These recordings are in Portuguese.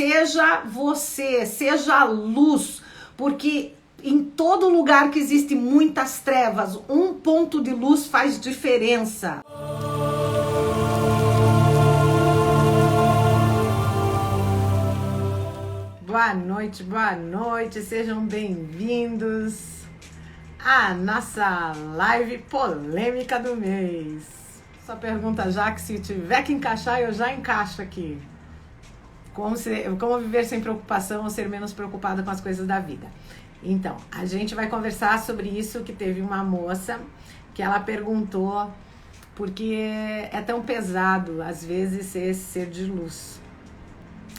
seja você, seja luz, porque em todo lugar que existe muitas trevas, um ponto de luz faz diferença. Boa noite, sejam bem-vindos à nossa live polêmica do mês. Só pergunta já que se tiver que encaixar, eu já encaixo aqui. Como viver sem preocupação ou ser menos preocupada com as coisas da vida. Então, a gente vai conversar sobre isso, que teve uma moça que ela perguntou por que é tão pesado, às vezes, ser esse ser de luz.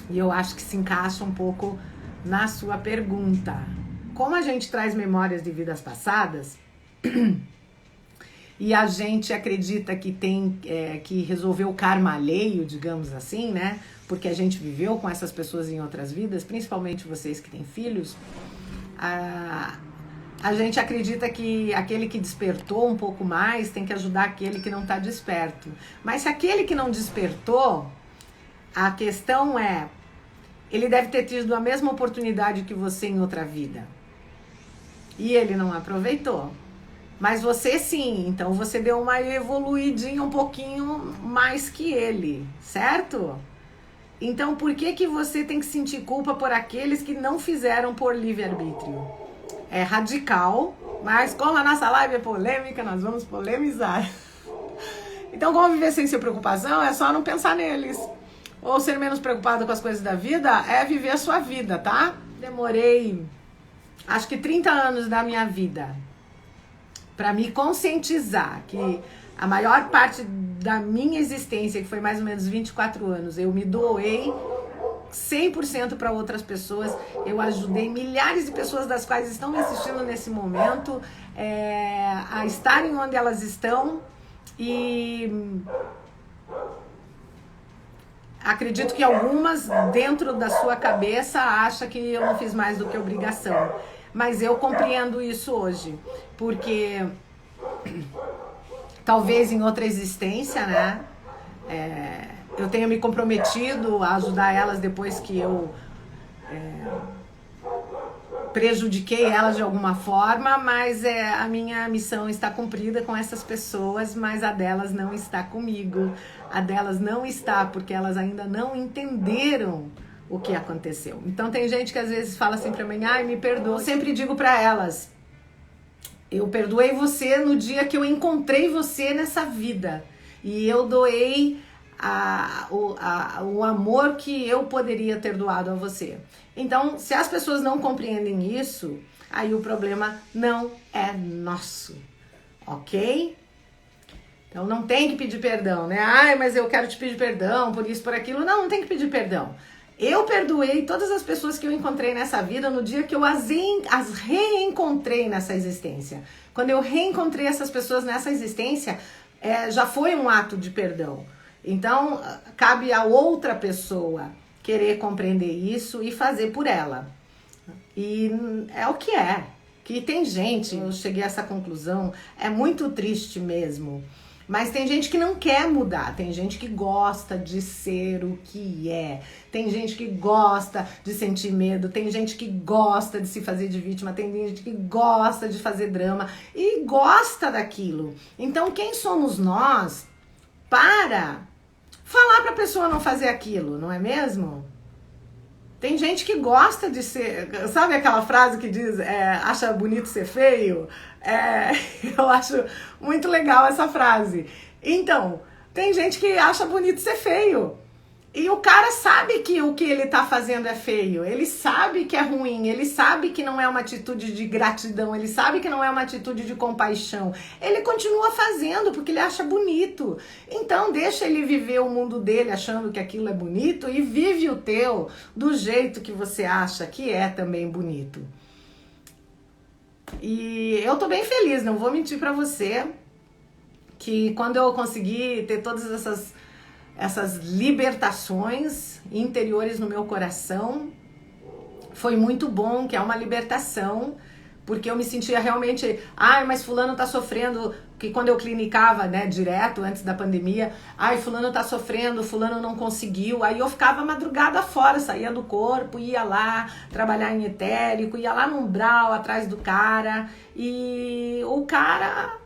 E eu acho que se encaixa um pouco na sua pergunta. Como a gente traz memórias de vidas passadas e a gente acredita que tem que resolver o karma alheio, digamos assim, né? Porque a gente viveu com essas pessoas em outras vidas, principalmente vocês que têm filhos, a gente acredita que aquele que despertou um pouco mais tem que ajudar aquele que não está desperto. Mas se aquele que não despertou, a questão é, ele deve ter tido a mesma oportunidade que você em outra vida. E ele não aproveitou. Mas você sim, então você deu uma evoluidinha um pouquinho mais que ele, certo? Então por que você tem que sentir culpa por aqueles que não fizeram por livre-arbítrio? É radical, mas como a nossa live é polêmica, nós vamos polemizar. Então como viver sem ser preocupação é só não pensar neles. Ou ser menos preocupado com as coisas da vida é viver a sua vida, tá? Demorei, acho que 30 anos da minha vida para me conscientizar que a maior parte da minha existência, que foi mais ou menos 24 anos, eu me doei 100% para outras pessoas. Eu ajudei milhares de pessoas das quais estão me assistindo nesse momento a estarem onde elas estão e acredito que algumas dentro da sua cabeça acham que eu não fiz mais do que obrigação. Mas eu compreendo isso hoje, porque talvez em outra existência, né, eu tenha me comprometido a ajudar elas depois que eu prejudiquei elas de alguma forma, mas a minha missão está cumprida com essas pessoas, mas a delas não está comigo. A delas não está porque elas ainda não entenderam o que aconteceu. Então tem gente que às vezes fala assim pra mim, ai, me perdoa. Eu sempre digo pra elas, eu perdoei você no dia que eu encontrei você nessa vida. E eu doei o amor que eu poderia ter doado a você. Então, se as pessoas não compreendem isso, aí o problema não é nosso, ok? Então não tem que pedir perdão, né? Ai, mas eu quero te pedir perdão por isso, por aquilo. Não tem que pedir perdão. Eu perdoei todas as pessoas que eu encontrei nessa vida no dia que eu as reencontrei nessa existência. Quando eu reencontrei essas pessoas nessa existência, já foi um ato de perdão. Então, cabe a outra pessoa querer compreender isso e fazer por ela. E é o que é. Que tem gente, eu cheguei a essa conclusão, é muito triste mesmo. Mas tem gente que não quer mudar, tem gente que gosta de ser o que é, tem gente que gosta de sentir medo, tem gente que gosta de se fazer de vítima, tem gente que gosta de fazer drama e gosta daquilo. Então quem somos nós para falar para a pessoa não fazer aquilo, não é mesmo? Tem gente que gosta de ser... Sabe aquela frase que diz, acha bonito ser feio? Eu acho muito legal essa frase. Então, tem gente que acha bonito ser feio. E o cara sabe que o que ele tá fazendo é feio. Ele sabe que é ruim. Ele sabe que não é uma atitude de gratidão. Ele sabe que não é uma atitude de compaixão. Ele continua fazendo porque ele acha bonito. Então deixa ele viver o mundo dele achando que aquilo é bonito e vive o teu do jeito que você acha que é também bonito. E eu tô bem feliz, não vou mentir pra você, que quando eu consegui ter todas essas libertações interiores no meu coração, foi muito bom, que é uma libertação, porque eu me sentia realmente, ai, mas fulano tá sofrendo que quando eu clinicava, né, direto, antes da pandemia, ai, fulano tá sofrendo, fulano não conseguiu, aí eu ficava madrugada fora, saía do corpo, ia lá trabalhar em etérico, ia lá no umbral, atrás do cara, e o cara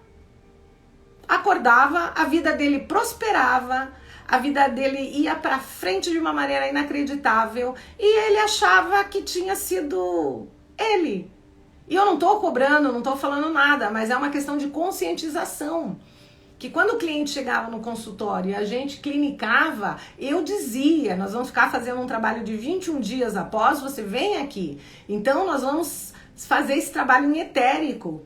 acordava, a vida dele prosperava, a vida dele ia pra frente de uma maneira inacreditável, e ele achava que tinha sido ele. E eu não tô cobrando, não tô falando nada, mas é uma questão de conscientização. Que quando o cliente chegava no consultório e a gente clinicava, eu dizia, nós vamos ficar fazendo um trabalho de 21 dias após, você vem aqui. Então nós vamos fazer esse trabalho em etérico.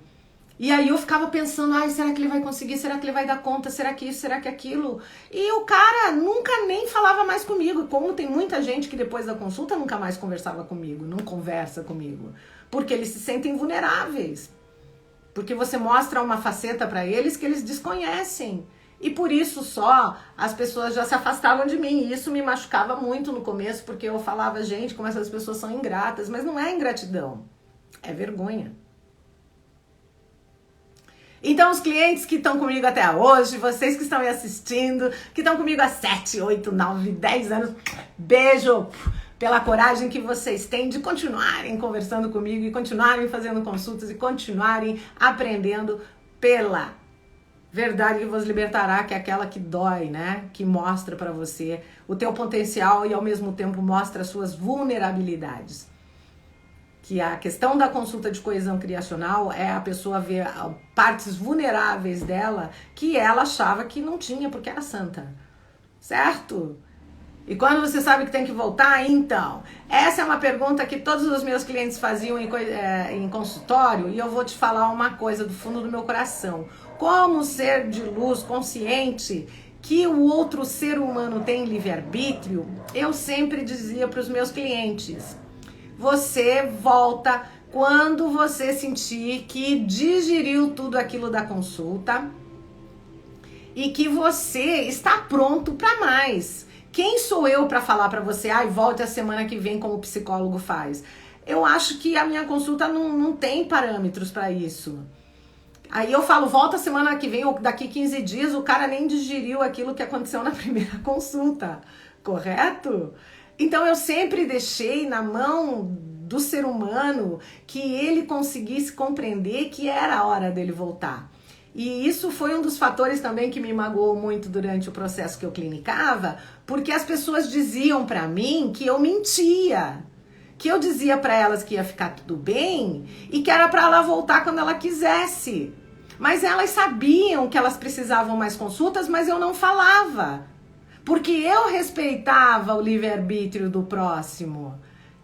E aí eu ficava pensando, ai, será que ele vai conseguir? Será que ele vai dar conta? Será que isso? Será que aquilo? E o cara nunca nem falava mais comigo. Como tem muita gente que depois da consulta nunca mais conversava comigo, não conversa comigo. Porque eles se sentem vulneráveis. Porque você mostra uma faceta para eles que eles desconhecem. E por isso só as pessoas já se afastavam de mim. E isso me machucava muito no começo, porque eu falava, gente, como essas pessoas são ingratas. Mas não é ingratidão, é vergonha. Então, os clientes que estão comigo até hoje, vocês que estão me assistindo, que estão comigo há 7, 8, 9, 10 anos, beijo pela coragem que vocês têm de continuarem conversando comigo e continuarem fazendo consultas e continuarem aprendendo pela verdade que vos libertará, que é aquela que dói, né? Que mostra pra você o teu potencial e ao mesmo tempo mostra as suas vulnerabilidades. Que a questão da consulta de coesão criacional é a pessoa ver partes vulneráveis dela que ela achava que não tinha porque era santa, certo? E quando você sabe que tem que voltar, então, essa é uma pergunta que todos os meus clientes faziam em consultório e eu vou te falar uma coisa do fundo do meu coração. Como ser de luz consciente que o outro ser humano tem livre-arbítrio, eu sempre dizia para os meus clientes, você volta quando você sentir que digeriu tudo aquilo da consulta e que você está pronto para mais. Quem sou eu para falar para você, ai, volte a semana que vem como o psicólogo faz? Eu acho que a minha consulta não tem parâmetros para isso. Aí eu falo, volta a semana que vem ou daqui 15 dias, o cara nem digeriu aquilo que aconteceu na primeira consulta, correto? Então eu sempre deixei na mão do ser humano que ele conseguisse compreender que era a hora dele voltar. E isso foi um dos fatores também que me magoou muito durante o processo que eu clinicava, porque as pessoas diziam pra mim que eu mentia, que eu dizia pra elas que ia ficar tudo bem e que era pra ela voltar quando ela quisesse. Mas elas sabiam que elas precisavam mais consultas, mas eu não falava. Porque eu respeitava o livre-arbítrio do próximo.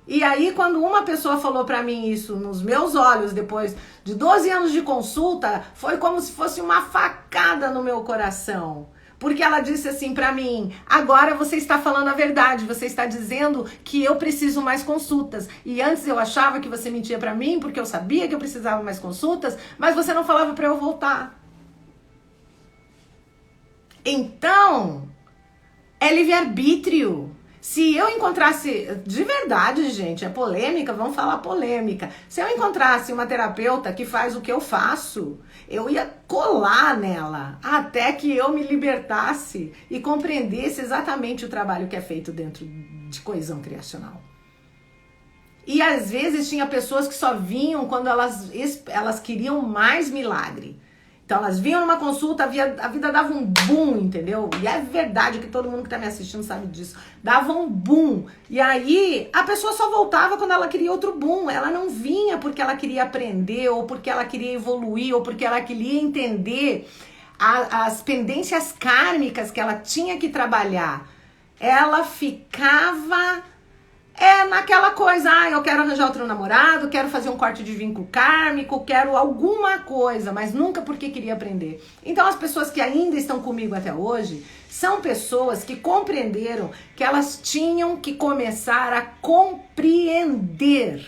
E aí, quando uma pessoa falou pra mim isso nos meus olhos, depois de 12 anos de consulta, foi como se fosse uma facada no meu coração. Porque ela disse assim pra mim, agora você está falando a verdade, você está dizendo que eu preciso mais consultas. E antes eu achava que você mentia pra mim, porque eu sabia que eu precisava mais consultas, mas você não falava pra eu voltar. Então, é livre-arbítrio. Se eu encontrasse, de verdade, gente, é polêmica, vamos falar polêmica. Se eu encontrasse uma terapeuta que faz o que eu faço, eu ia colar nela até que eu me libertasse e compreendesse exatamente o trabalho que é feito dentro de coesão criacional. E às vezes tinha pessoas que só vinham quando elas queriam mais milagre. Então elas vinham numa consulta, a vida dava um boom, entendeu? E é verdade que todo mundo que tá me assistindo sabe disso. Dava um boom. E aí a pessoa só voltava quando ela queria outro boom. Ela não vinha porque ela queria aprender, ou porque ela queria evoluir, ou porque ela queria entender as pendências kármicas que ela tinha que trabalhar. Ela ficava... naquela coisa, eu quero arranjar outro namorado, quero fazer um corte de vínculo kármico, quero alguma coisa, mas nunca porque queria aprender. Então as pessoas que ainda estão comigo até hoje, são pessoas que compreenderam que elas tinham que começar a compreender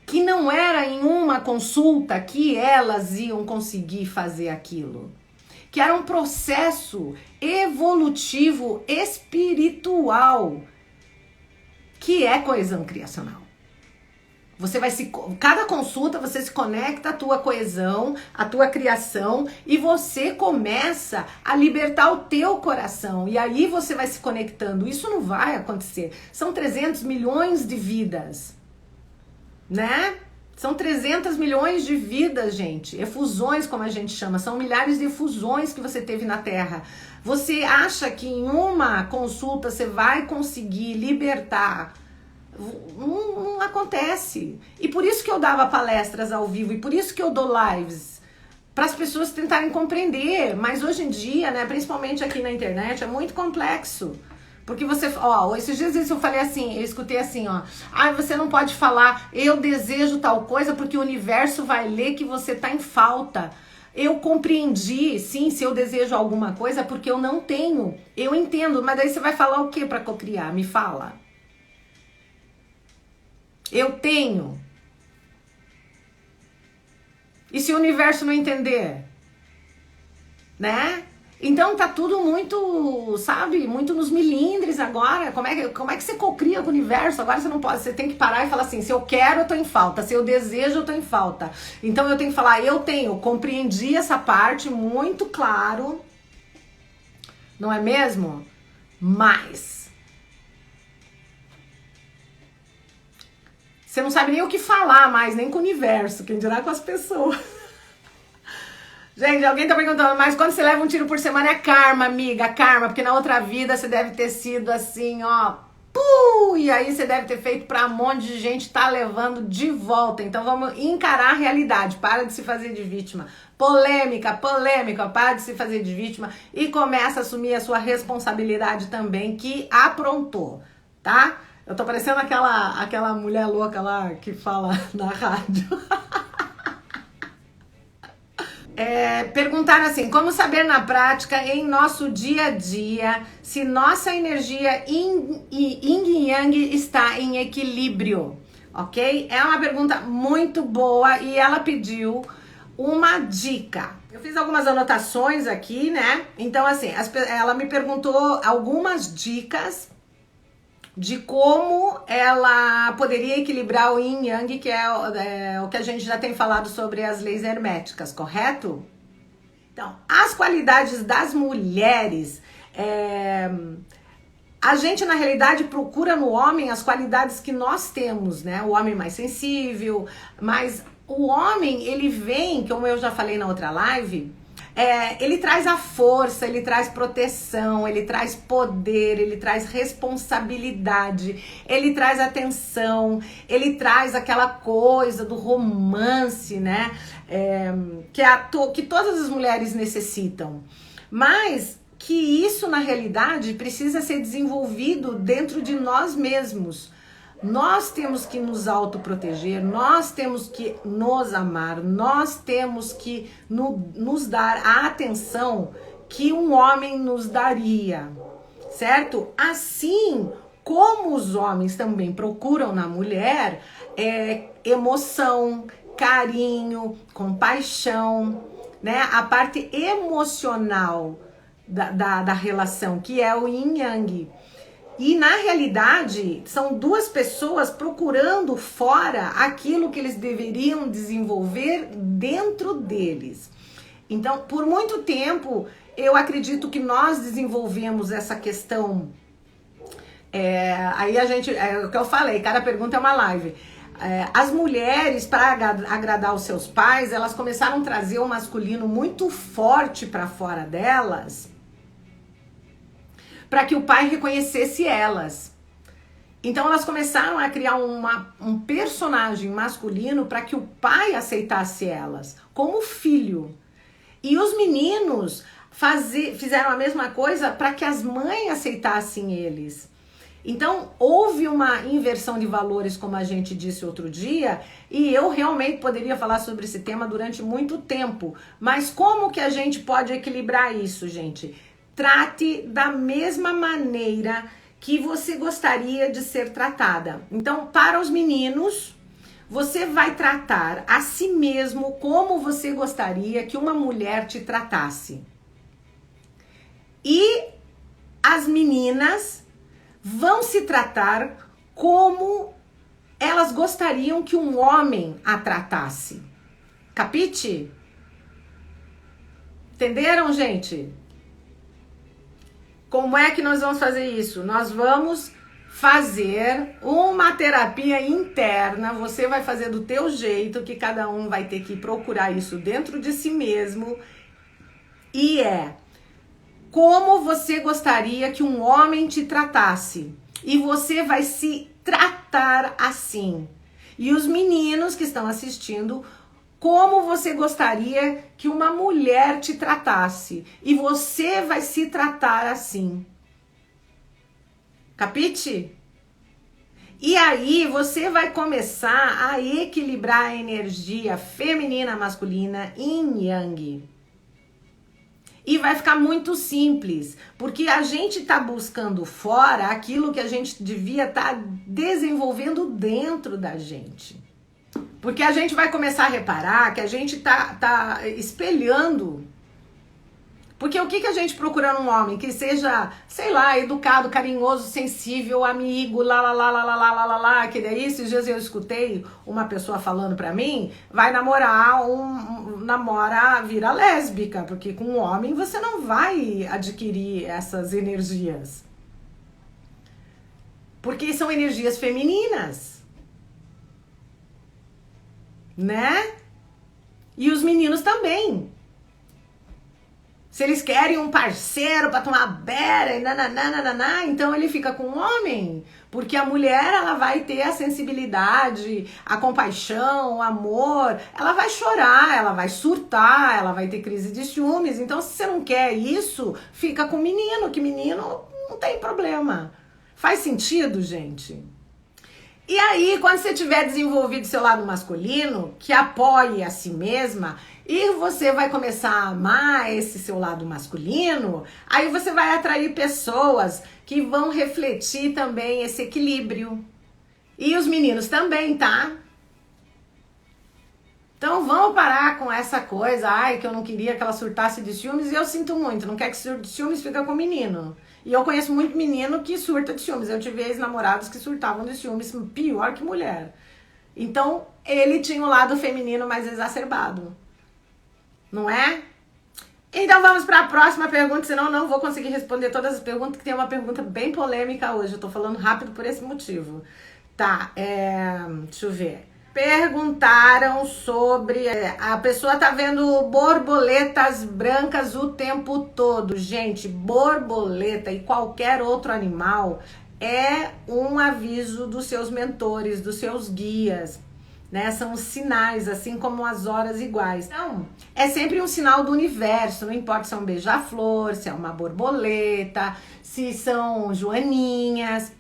que não era em uma consulta que elas iam conseguir fazer aquilo. Que era um processo evolutivo espiritual, que é coesão criacional. Você vai cada consulta você se conecta à tua coesão, à tua criação e você começa a libertar o teu coração. E aí você vai se conectando. Isso não vai acontecer. São 300 milhões de vidas, né? São 300 milhões de vidas, gente. Efusões, como a gente chama. São milhares de efusões que você teve na Terra. Você acha que em uma consulta você vai conseguir libertar? Não acontece. E por isso que eu dava palestras ao vivo. E por isso que eu dou lives. Para as pessoas tentarem compreender. Mas hoje em dia, né, principalmente aqui na internet, é muito complexo. Porque você, ó, esses dias eu falei assim, eu escutei assim, ó, você não pode falar, eu desejo tal coisa porque o universo vai ler que você tá em falta. Eu compreendi, sim, se eu desejo alguma coisa porque eu não tenho. Eu entendo, mas daí você vai falar o que para cocriar? Me fala. Eu tenho. E se o universo não entender? Né? Então tá tudo muito, sabe, muito nos milindres agora. Como é que você cocria com o universo? Agora você não pode, você tem que parar e falar assim, se eu quero, eu tô em falta, se eu desejo, eu tô em falta. Então eu tenho que falar, eu compreendi essa parte muito claro, não é mesmo? Mas você não sabe nem o que falar mais, nem com o universo, quem dirá com as pessoas. Gente, alguém tá perguntando, mas quando você leva um tiro por semana é karma, amiga, karma, porque na outra vida você deve ter sido assim, ó, e aí você deve ter feito pra um monte de gente tá levando de volta. Então vamos encarar a realidade, para de se fazer de vítima. Polêmica, para de se fazer de vítima e começa a assumir a sua responsabilidade também que aprontou, tá? Eu tô parecendo aquela mulher louca lá que fala na rádio. Perguntaram assim, como saber na prática, em nosso dia a dia, se nossa energia yin e yang está em equilíbrio, ok? É uma pergunta muito boa e ela pediu uma dica. Eu fiz algumas anotações aqui, né? Então, assim, ela me perguntou algumas dicas de como ela poderia equilibrar o yin e yang, que é o que a gente já tem falado sobre as leis herméticas, correto? Então, as qualidades das mulheres, a gente na realidade procura no homem as qualidades que nós temos, né? O homem mais sensível, mas o homem, ele vem, como eu já falei na outra live, ele traz a força, ele traz proteção, ele traz poder, ele traz responsabilidade, ele traz atenção, ele traz aquela coisa do romance, né? Que todas as mulheres necessitam. Mas que isso, na realidade, precisa ser desenvolvido dentro de nós mesmos. Nós temos que nos autoproteger, nós temos que nos amar, nós temos que nos dar a atenção que um homem nos daria, certo? Assim como os homens também procuram na mulher emoção, carinho, compaixão, né? A parte emocional da relação, que é o yin yang. E na realidade, são duas pessoas procurando fora aquilo que eles deveriam desenvolver dentro deles. Então, por muito tempo, eu acredito que nós desenvolvemos essa questão. Aí a gente, é o que eu falei, cada pergunta é uma live. As mulheres, para agradar os seus pais, elas começaram a trazer o masculino muito forte para fora delas, para que o pai reconhecesse elas. Então elas começaram a criar um personagem masculino para que o pai aceitasse elas, como filho. E os meninos fizeram a mesma coisa para que as mães aceitassem eles. Então houve uma inversão de valores, como a gente disse outro dia, e eu realmente poderia falar sobre esse tema durante muito tempo. Mas como que a gente pode equilibrar isso, gente? Trate da mesma maneira que você gostaria de ser tratada. Então, para os meninos, você vai tratar a si mesmo como você gostaria que uma mulher te tratasse. E as meninas vão se tratar como elas gostariam que um homem a tratasse. Capite? Entenderam, gente? Como é que nós vamos fazer isso? Nós vamos fazer uma terapia interna, você vai fazer do teu jeito, que cada um vai ter que procurar isso dentro de si mesmo, e é como você gostaria que um homem te tratasse, e você vai se tratar assim. E os meninos que estão assistindo, como você gostaria que uma mulher te tratasse, e você vai se tratar assim. Capite? E aí você vai começar a equilibrar a energia feminina, masculina, yin yang. E vai ficar muito simples, porque a gente tá buscando fora aquilo que a gente devia estar desenvolvendo dentro da gente. Porque a gente vai começar a reparar que a gente tá espelhando. Porque o que a gente procura num homem? Que seja, sei lá, educado, carinhoso, sensível, amigo, que daí esses dias eu escutei uma pessoa falando pra mim, vai namorar, vira lésbica, porque com um homem você não vai adquirir essas energias. Porque são energias femininas. Né? E os meninos também. Se eles querem um parceiro para tomar bera e nananana, então ele fica com um homem. Porque a mulher, ela vai ter a sensibilidade, a compaixão, o amor. Ela vai chorar, ela vai surtar, ela vai ter crise de ciúmes. Então, se você não quer isso, fica com o menino, que menino não tem problema. Faz sentido, gente? E aí, quando você tiver desenvolvido seu lado masculino, que apoie a si mesma, e você vai começar a amar esse seu lado masculino, aí você vai atrair pessoas que vão refletir também esse equilíbrio. E os meninos também, tá? Então vamos parar com essa coisa, que eu não queria que ela surtasse de ciúmes, e eu sinto muito, não quer que surte de ciúmes, fica com o menino. E eu conheço muito menino que surta de ciúmes. Eu tive ex-namorados que surtavam de ciúmes, pior que mulher. Então, ele tinha um lado feminino mais exacerbado. Não é? Então vamos para a próxima pergunta, senão eu não vou conseguir responder todas as perguntas, que tem uma pergunta bem polêmica hoje. Eu tô falando rápido por esse motivo. Tá, deixa eu ver. Perguntaram sobre... a pessoa tá vendo borboletas brancas o tempo todo. Gente, borboleta e qualquer outro animal é um aviso dos seus mentores, dos seus guias, né? São os sinais, assim como as horas iguais. Então, é sempre um sinal do universo, não importa se é um beija-flor, se é uma borboleta, se são joaninhas.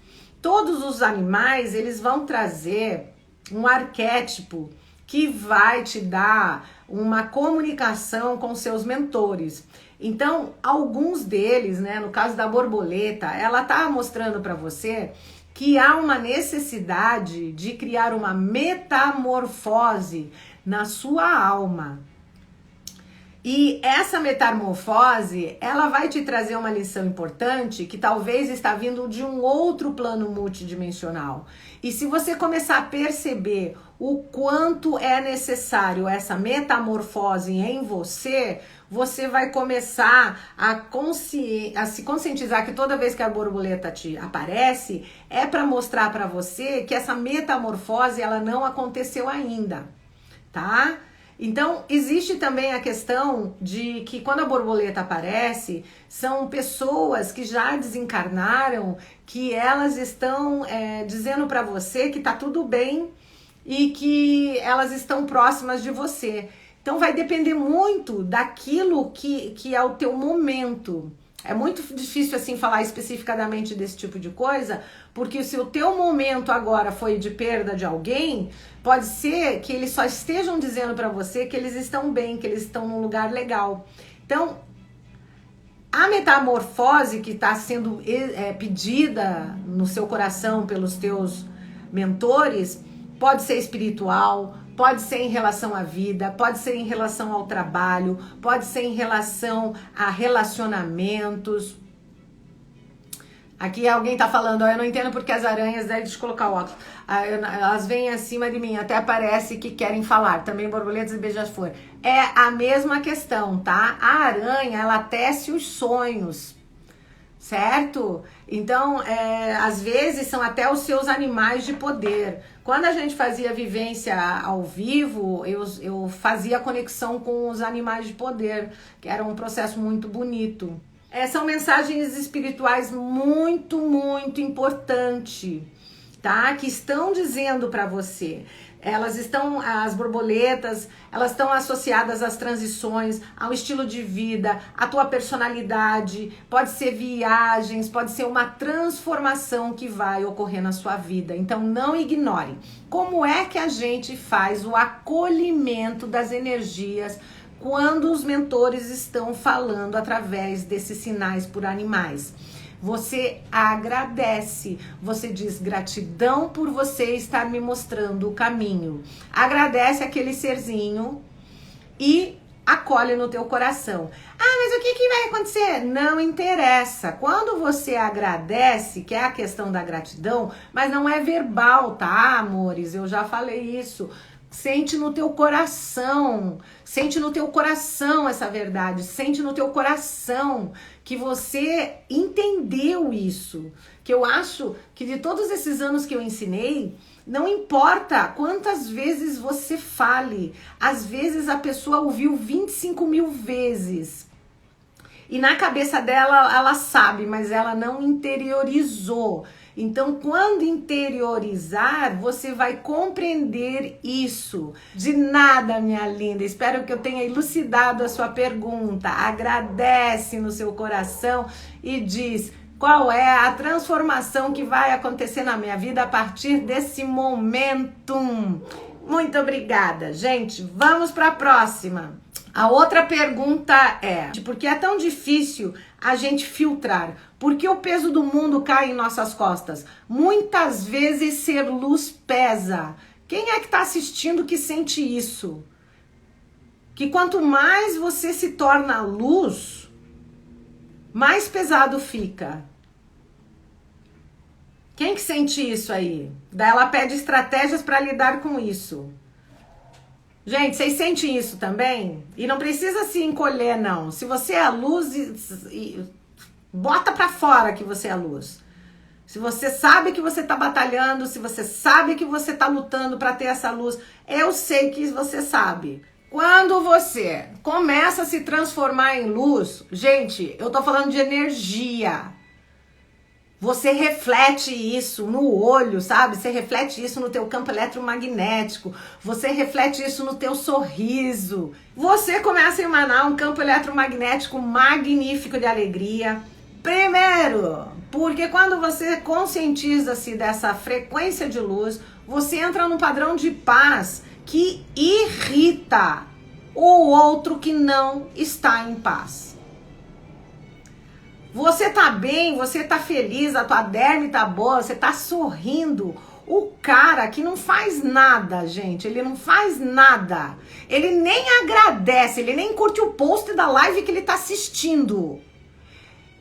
Todos os animais, eles vão trazer um arquétipo que vai te dar uma comunicação com seus mentores. Então, alguns deles, né, no caso da borboleta, ela tá mostrando para você que há uma necessidade de criar uma metamorfose na sua alma. E essa metamorfose, ela vai te trazer uma lição importante que talvez está vindo de um outro plano multidimensional. E se você começar a perceber o quanto é necessário essa metamorfose em você, você vai começar a se conscientizar que toda vez que a borboleta te aparece, é para mostrar para você que essa metamorfose ela não aconteceu ainda, tá? Então, existe também a questão de que quando a borboleta aparece, são pessoas que já desencarnaram, que elas estão dizendo para você que tá tudo bem e que elas estão próximas de você. Então, vai depender muito daquilo que é o teu momento. É muito difícil assim falar especificadamente desse tipo de coisa, porque se o teu momento agora foi de perda de alguém, pode ser que eles só estejam dizendo para você que eles estão bem, que eles estão num lugar legal. Então, a metamorfose que está sendo pedida no seu coração pelos teus mentores, pode ser espiritual, pode ser em relação à vida, pode ser em relação ao trabalho, pode ser em relação a relacionamentos. Aqui alguém tá falando, ó, eu não entendo porque as aranhas, deixa eu colocar o óculos, elas vêm acima de mim, até parece que querem falar, também borboletas e beija-flor. É a mesma questão, tá? A aranha, ela tece os sonhos, certo? Então, às vezes são até os seus animais de poder. Quando a gente fazia vivência ao vivo, eu fazia conexão com os animais de poder, que era um processo muito bonito. São mensagens espirituais muito, muito importantes, tá? Que estão dizendo para você. As borboletas, elas estão associadas às transições, ao estilo de vida, à tua personalidade, pode ser viagens, pode ser uma transformação que vai ocorrer na sua vida. Então não ignore. Como é que a gente faz o acolhimento das energias quando os mentores estão falando através desses sinais por animais? Você agradece, você diz gratidão por você estar me mostrando o caminho. Agradece aquele serzinho e acolhe no teu coração. Ah, mas o que vai acontecer? Não interessa. Quando você agradece, que é a questão da gratidão, mas não é verbal, tá, amores? Eu já falei isso. Sente no teu coração essa verdade, sente no teu coração que você entendeu isso, que eu acho que de todos esses anos que eu ensinei, não importa quantas vezes você fale, às vezes a pessoa ouviu 25 mil vezes, e na cabeça dela ela sabe, mas ela não interiorizou. Então, quando interiorizar, você vai compreender isso. De nada, minha linda. Espero que eu tenha elucidado a sua pergunta. Agradece no seu coração e diz: qual é a transformação que vai acontecer na minha vida a partir desse momento? Muito obrigada, gente. Vamos para a próxima. A outra pergunta é: por que é tão difícil a gente filtrar? Por que o peso do mundo cai em nossas costas? Muitas vezes ser luz pesa. Quem é que está assistindo que sente isso? Que quanto mais você se torna luz, mais pesado fica. Quem que sente isso aí? Daí ela pede estratégias para lidar com isso. Gente, vocês sentem isso também? E não precisa se encolher, não. Se você é a luz, bota pra fora que você é a luz. Se você sabe que você tá batalhando, se você sabe que você tá lutando pra ter essa luz, eu sei que você sabe. Quando você começa a se transformar em luz, gente, eu tô falando de energia. Você reflete isso no olho, sabe? Você reflete isso no teu campo eletromagnético. Você reflete isso no teu sorriso. Você começa a emanar um campo eletromagnético magnífico de alegria. Primeiro, porque quando você conscientiza-se dessa frequência de luz, você entra num padrão de paz que irrita o outro que não está em paz. Você tá bem, você tá feliz, a tua derme tá boa, você tá sorrindo. O cara que não faz nada, gente, ele não faz nada. Ele nem agradece, ele nem curte o post da live que ele tá assistindo.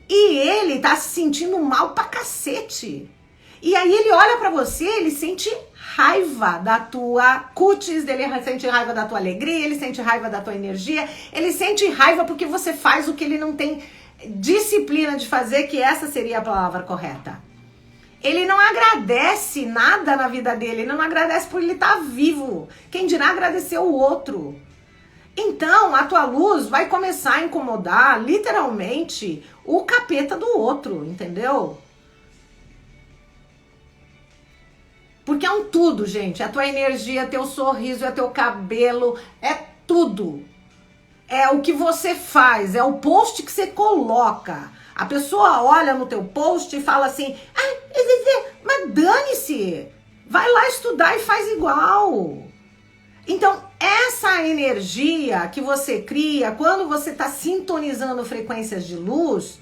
E ele tá se sentindo mal pra cacete. E aí ele olha pra você, ele sente raiva da tua cutis, ele sente raiva da tua alegria, ele sente raiva da tua energia, ele sente raiva porque você faz o que ele não tem disciplina de fazer, que essa seria a palavra correta. Ele não agradece nada na vida dele, ele não agradece por ele estar vivo. Quem dirá agradecer o outro? Então, a tua luz vai começar a incomodar, literalmente, o capeta do outro, entendeu? Porque é um tudo, gente. A tua energia, teu sorriso, é teu cabelo, é tudo. É o que você faz, é o post que você coloca. A pessoa olha no teu post e fala assim: mas dane-se, vai lá estudar e faz igual. Então, essa energia que você cria quando você está sintonizando frequências de luz,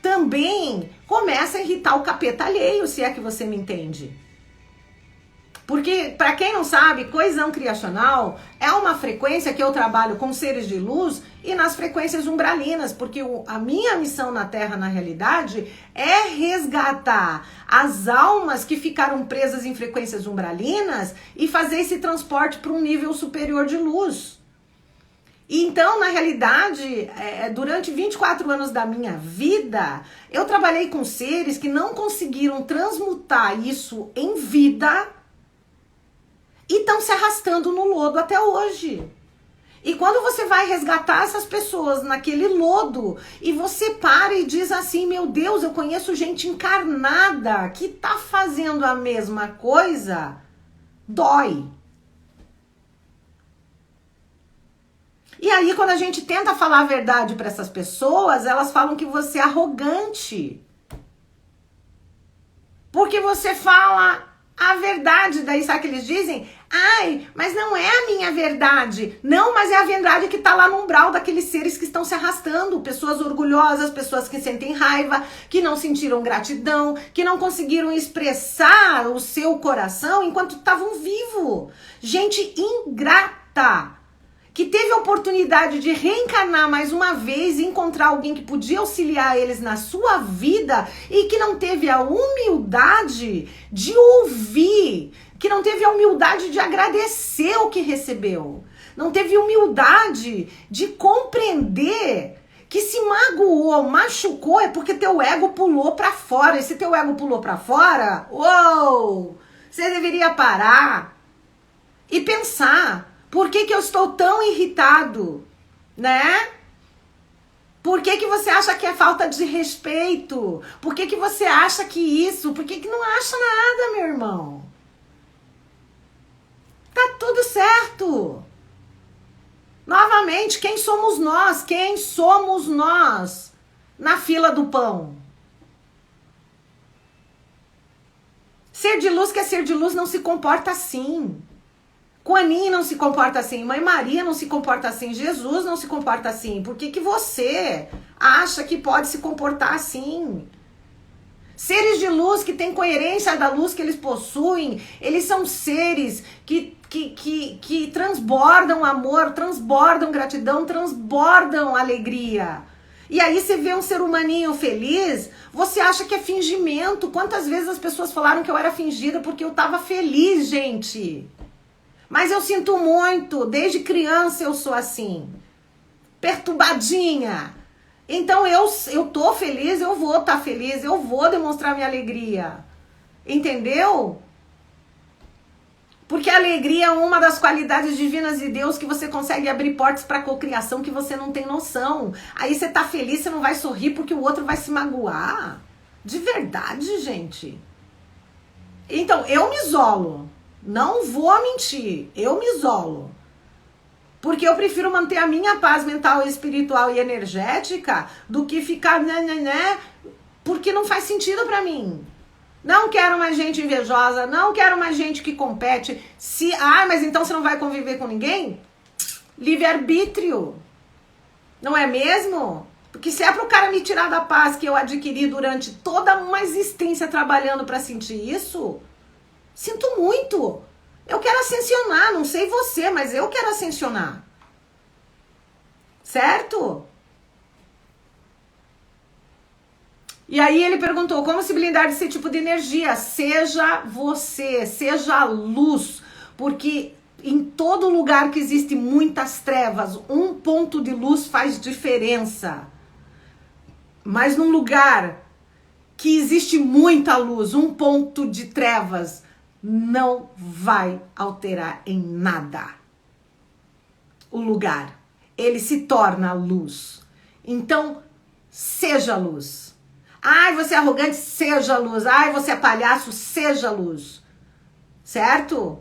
também começa a irritar o capeta alheio, se é que você me entende. Porque, para quem não sabe, coesão criacional é uma frequência que eu trabalho com seres de luz e nas frequências umbralinas, porque a minha missão na Terra, na realidade, é resgatar as almas que ficaram presas em frequências umbralinas e fazer esse transporte para um nível superior de luz. E então, na realidade, durante 24 anos da minha vida, eu trabalhei com seres que não conseguiram transmutar isso em vida e estão se arrastando no lodo até hoje. E quando você vai resgatar essas pessoas naquele lodo e você para e diz assim, meu Deus, eu conheço gente encarnada que tá fazendo a mesma coisa, dói. E aí, quando a gente tenta falar a verdade para essas pessoas, elas falam que você é arrogante. Porque você fala a verdade, daí sabe o que eles dizem? Ai, mas não é a minha verdade. Não, mas é a verdade que tá lá no umbral daqueles seres que estão se arrastando. Pessoas orgulhosas, pessoas que sentem raiva, que não sentiram gratidão, que não conseguiram expressar o seu coração enquanto estavam vivos. Gente ingrata, que teve a oportunidade de reencarnar mais uma vez e encontrar alguém que podia auxiliar eles na sua vida e que não teve a humildade de ouvir, que não teve a humildade de agradecer o que recebeu, não teve humildade de compreender que se magoou, machucou é porque teu ego pulou pra fora. E se teu ego pulou pra fora, uou, você deveria parar e pensar: por que eu estou tão irritado, né? Por que você acha que é falta de respeito? Por que você acha que isso? Por que não acha nada, meu irmão? Tá tudo certo. Novamente, quem somos nós? Quem somos nós na fila do pão? Ser de luz que é ser de luz não se comporta assim. Kuan Yin não se comporta assim, Mãe Maria não se comporta assim, Jesus não se comporta assim. Por que você acha que pode se comportar assim? Seres de luz que têm coerência da luz que eles possuem, eles são seres que transbordam amor, transbordam gratidão, transbordam alegria. E aí você vê um ser humaninho feliz, você acha que é fingimento. Quantas vezes as pessoas falaram que eu era fingida porque eu tava feliz, gente? Mas eu sinto muito, desde criança eu sou assim, perturbadinha. Então eu tô feliz, eu vou estar feliz, eu vou demonstrar minha alegria. Entendeu? Porque a alegria é uma das qualidades divinas de Deus que você consegue abrir portas para cocriação que você não tem noção. Aí você tá feliz, você não vai sorrir porque o outro vai se magoar. De verdade, gente. Então, eu me isolo. Não vou mentir, eu me isolo. Porque eu prefiro manter a minha paz mental, espiritual e energética do que ficar porque não faz sentido pra mim. Não quero mais gente invejosa, não quero mais gente que compete. Mas então você não vai conviver com ninguém? Livre-arbítrio. Não é mesmo? Porque se é pro cara me tirar da paz que eu adquiri durante toda uma existência trabalhando pra sentir isso, sinto muito. Eu quero ascensionar, não sei você, mas eu quero ascensionar. Certo? E aí ele perguntou, como se blindar desse tipo de energia? Seja você, seja luz. Porque em todo lugar que existe muitas trevas, um ponto de luz faz diferença. Mas num lugar que existe muita luz, um ponto de trevas não vai alterar em nada o lugar. Ele se torna luz. Então, seja luz. Ai, você é arrogante, seja luz. Ai, você é palhaço, seja luz. Certo?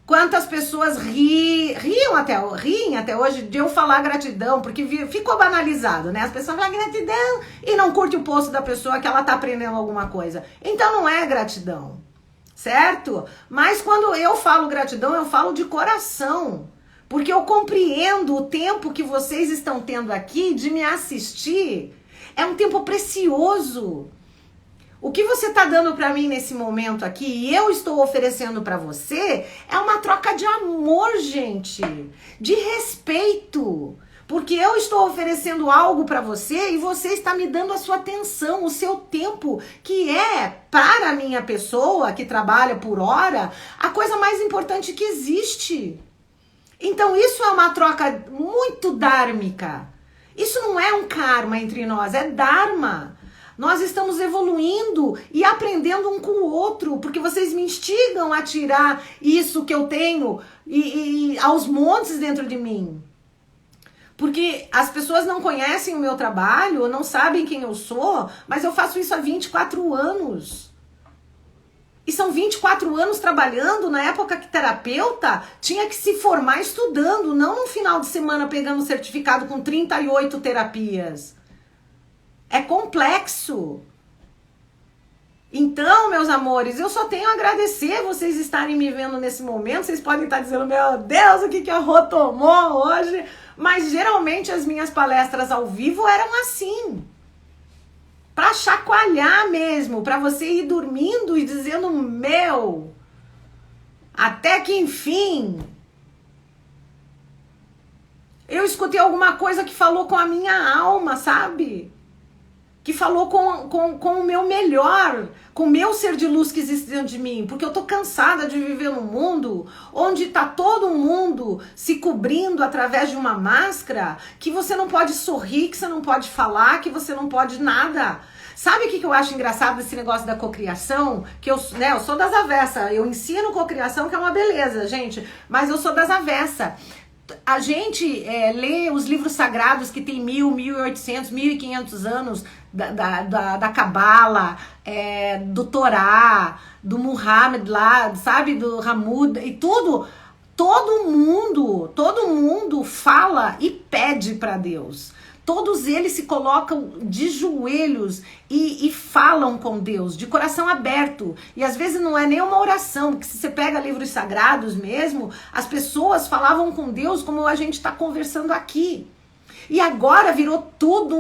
Quantas pessoas riem até hoje de eu falar gratidão, porque ficou banalizado, né? As pessoas falam gratidão e não curte o post da pessoa que ela tá aprendendo alguma coisa. Então não é gratidão. Certo? Mas quando eu falo gratidão, eu falo de coração. Porque eu compreendo o tempo que vocês estão tendo aqui de me assistir. É um tempo precioso. O que você está dando para mim nesse momento aqui e eu estou oferecendo para você é uma troca de amor, gente, de respeito. Porque eu estou oferecendo algo para você e você está me dando a sua atenção, o seu tempo, que é, para a minha pessoa que trabalha por hora, a coisa mais importante que existe. Então isso é uma troca muito dármica. Isso não é um karma entre nós, é dharma. Nós estamos evoluindo e aprendendo um com o outro, porque vocês me instigam a tirar isso que eu tenho e aos montes dentro de mim. Porque as pessoas não conhecem o meu trabalho, não sabem quem eu sou, mas eu faço isso há 24 anos. E são 24 anos trabalhando, na época que terapeuta tinha que se formar estudando, não no final de semana pegando um certificado com 38 terapias. É complexo. Então, meus amores, eu só tenho a agradecer vocês estarem me vendo nesse momento. Vocês podem estar dizendo, meu Deus, o que a Rô tomou hoje? Mas geralmente as minhas palestras ao vivo eram assim. Pra chacoalhar mesmo, pra você ir dormindo e dizendo, meu, até que enfim, eu escutei alguma coisa que falou com a minha alma, sabe? Que falou com o meu melhor, com o meu ser de luz que existe dentro de mim, porque eu tô cansada de viver num mundo onde tá todo mundo se cobrindo através de uma máscara, que você não pode sorrir, que você não pode falar, que você não pode nada. Sabe o que eu acho engraçado desse negócio da cocriação? Que eu sou das avessas, eu ensino cocriação, que é uma beleza, gente, mas eu sou das avessas. A gente lê os livros sagrados que tem 1000, 1800, 1500 anos da Cabala, do Torá, do Muhammad lá, sabe, do Hammud e tudo. Todo mundo fala e pede para Deus. Todos eles se colocam de joelhos e falam com Deus, de coração aberto. E às vezes não é nem uma oração, porque se você pega livros sagrados mesmo, as pessoas falavam com Deus como a gente está conversando aqui. E agora virou tudo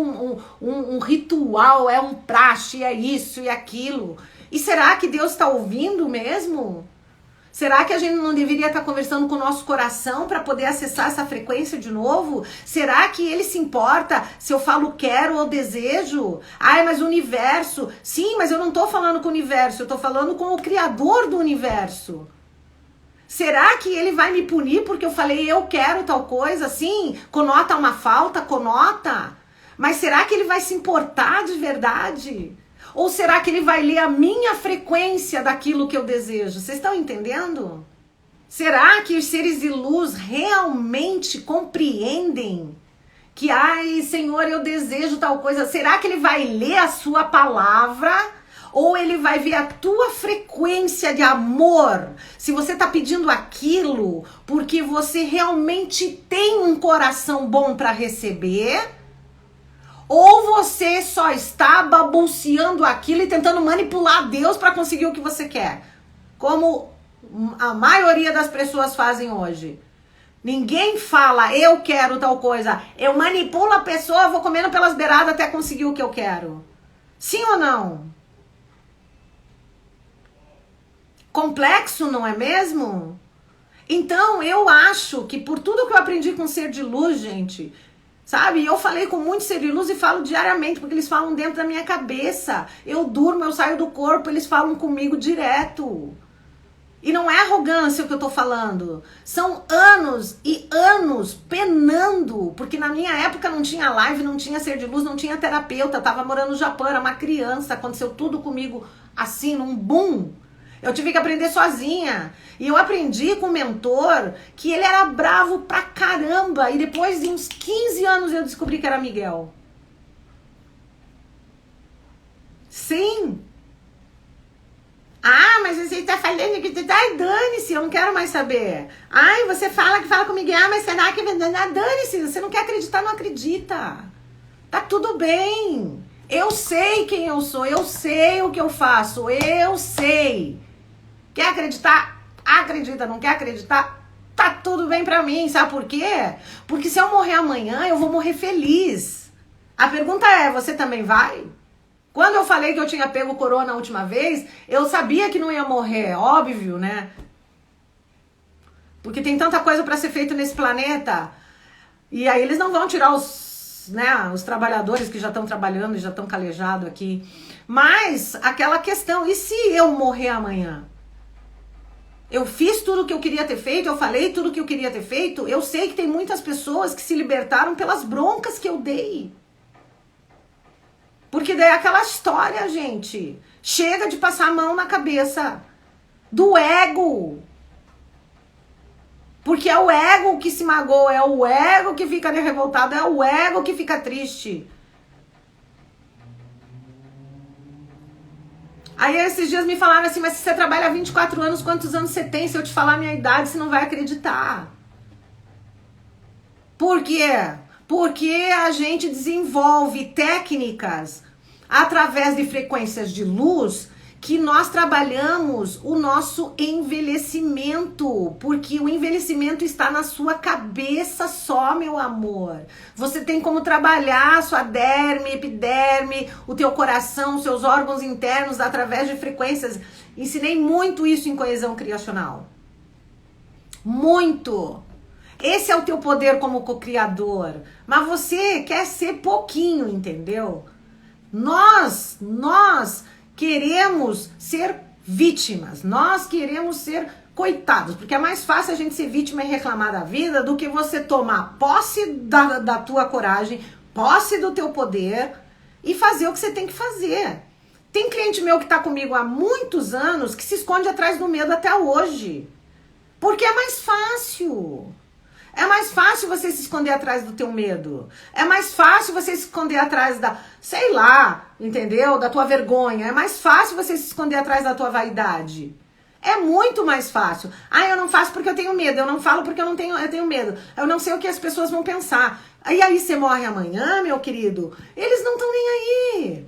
um ritual, é um praxe, é isso e aquilo. E será que Deus está ouvindo mesmo? Será que a gente não deveria estar conversando com o nosso coração para poder acessar essa frequência de novo? Será que ele se importa se eu falo quero ou desejo? Ai, mas o universo... Sim, mas eu não estou falando com o universo, eu estou falando com o criador do universo. Será que ele vai me punir porque eu falei eu quero tal coisa? Sim, conota uma falta, conota. Mas será que ele vai se importar de verdade? Ou será que ele vai ler a minha frequência daquilo que eu desejo? Vocês estão entendendo? Será que os seres de luz realmente compreendem que, ai, Senhor, eu desejo tal coisa? Será que ele vai ler a sua palavra? Ou ele vai ver a tua frequência de amor? Se você está pedindo aquilo porque você realmente tem um coração bom para receber... Ou você só está babuceando aquilo e tentando manipular Deus para conseguir o que você quer. Como a maioria das pessoas fazem hoje. Ninguém fala, eu quero tal coisa. Eu manipulo a pessoa, vou comendo pelas beiradas até conseguir o que eu quero. Sim ou não? Complexo, não é mesmo? Então, eu acho que por tudo que eu aprendi com ser de luz, gente... Sabe, eu falei com muitos seres de luz e falo diariamente, porque eles falam dentro da minha cabeça. Eu durmo, eu saio do corpo, eles falam comigo direto. E não é arrogância o que eu tô falando. São anos e anos penando, porque na minha época não tinha live, não tinha ser de luz, não tinha terapeuta, eu tava morando no Japão, era uma criança, aconteceu tudo comigo assim, num boom. Eu tive que aprender sozinha. E eu aprendi com um mentor que ele era bravo pra caramba. E depois de uns 15 anos eu descobri que era Miguel. Sim. Ah, mas você tá falando que... Ai, dane-se, eu não quero mais saber. Ai, você fala que fala com o Miguel, mas será que... Ah, dane-se, você não quer acreditar, não acredita. Tá tudo bem. Eu sei quem eu sou, eu sei o que eu faço, eu sei. Quer acreditar? Acredita, não quer acreditar? Tá tudo bem pra mim, sabe por quê? Porque se eu morrer amanhã, eu vou morrer feliz. A pergunta é, você também vai? Quando eu falei que eu tinha pego corona a última vez, eu sabia que não ia morrer, óbvio, né? Porque tem tanta coisa para ser feito nesse planeta. E aí eles não vão tirar os trabalhadores que já estão trabalhando e já estão calejados aqui. Mas aquela questão, e se eu morrer amanhã? Eu fiz tudo o que eu queria ter feito, eu falei tudo o que eu queria ter feito. Eu sei que tem muitas pessoas que se libertaram pelas broncas que eu dei. Porque daí é aquela história, gente. Chega de passar a mão na cabeça do ego. Porque é o ego que se magoa, é o ego que fica revoltado, é o ego que fica triste. Aí esses dias me falaram assim, mas se você trabalha 24 anos, quantos anos você tem? Se eu te falar a minha idade, você não vai acreditar. Por quê? Porque a gente desenvolve técnicas através de frequências de luz que nós trabalhamos o nosso envelhecimento, porque o envelhecimento está na sua cabeça só, meu amor. Você tem como trabalhar a sua derme, epiderme, o teu coração, os seus órgãos internos através de frequências. Ensinei muito isso em coesão criacional. Muito. Esse é o teu poder como co-criador. Mas você quer ser pouquinho, entendeu? Nós queremos ser vítimas, nós queremos ser coitados, porque é mais fácil a gente ser vítima e reclamar da vida do que você tomar posse da tua coragem, posse do teu poder e fazer o que você tem que fazer. Tem cliente meu que está comigo há muitos anos que se esconde atrás do medo até hoje, porque é mais fácil. É mais fácil você se esconder atrás do teu medo. É mais fácil você se esconder atrás da, sei lá, entendeu? Da tua vergonha. É mais fácil você se esconder atrás da tua vaidade. É muito mais fácil. Ah, eu não faço porque eu tenho medo. Eu não falo porque eu tenho medo. Eu não sei o que as pessoas vão pensar. E aí você morre amanhã, meu querido? Eles não estão nem aí.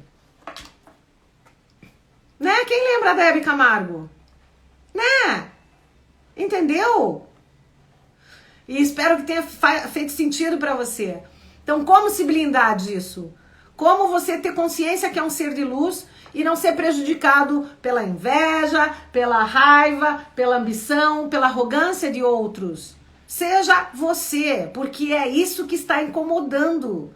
Né? Quem lembra da Hebe Camargo? Né? Entendeu? E espero que tenha feito sentido para você. Então, como se blindar disso? Como você ter consciência que é um ser de luz e não ser prejudicado pela inveja, pela raiva, pela ambição, pela arrogância de outros? Seja você, porque é isso que está incomodando.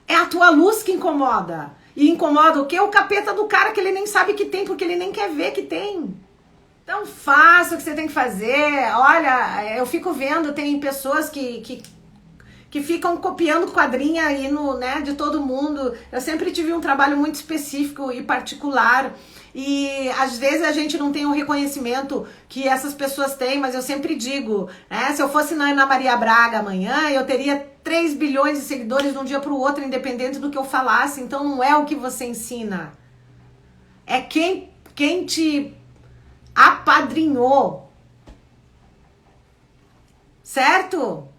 É a tua luz que incomoda. E incomoda o quê? O capeta do cara que ele nem sabe que tem, porque ele nem quer ver que tem. Então faça o que você tem que fazer. Olha, eu fico vendo, tem pessoas que ficam copiando quadrinha aí de todo mundo. Eu sempre tive um trabalho muito específico e particular. E às vezes a gente não tem o reconhecimento que essas pessoas têm, mas eu sempre digo, né? Se eu fosse na Ana Maria Braga amanhã, eu teria 3 bilhões de seguidores de um dia para o outro, independente do que eu falasse. Então não é o que você ensina. É quem te apadrinhou, certo?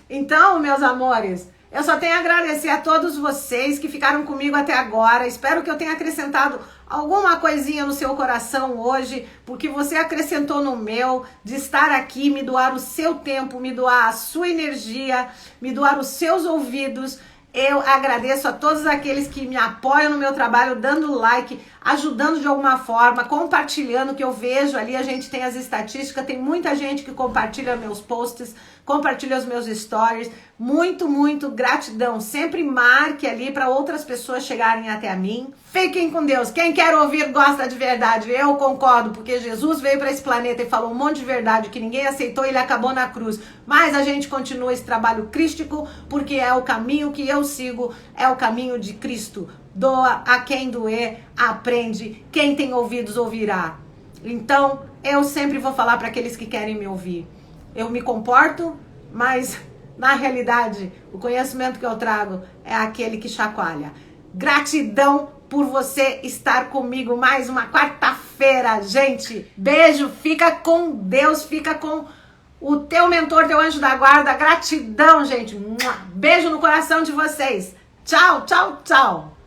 Então, meus amores, eu só tenho a agradecer a todos vocês que ficaram comigo até agora. Espero que eu tenha acrescentado alguma coisinha no seu coração hoje, porque você acrescentou no meu, de estar aqui, me doar o seu tempo, me doar a sua energia, me doar os seus ouvidos. Eu agradeço a todos aqueles que me apoiam no meu trabalho, dando like, ajudando de alguma forma, compartilhando, que eu vejo ali, a gente tem as estatísticas, tem muita gente que compartilha meus posts, compartilha os meus stories. Muito, muito gratidão. Sempre marque ali para outras pessoas chegarem até a mim. Fiquem com Deus. Quem quer ouvir gosta de verdade. Eu concordo, porque Jesus veio para esse planeta e falou um monte de verdade que ninguém aceitou e ele acabou na cruz. Mas a gente continua esse trabalho crístico, porque é o caminho que eu sigo, é o caminho de Cristo. Doa a quem doer, aprende. Quem tem ouvidos ouvirá. Então, eu sempre vou falar para aqueles que querem me ouvir. Eu me comporto, mas na realidade, o conhecimento que eu trago é aquele que chacoalha. Gratidão por você estar comigo mais uma quarta-feira, gente. Beijo, fica com Deus, fica com o teu mentor, teu anjo da guarda. Gratidão, gente. Beijo no coração de vocês. Tchau, tchau, tchau.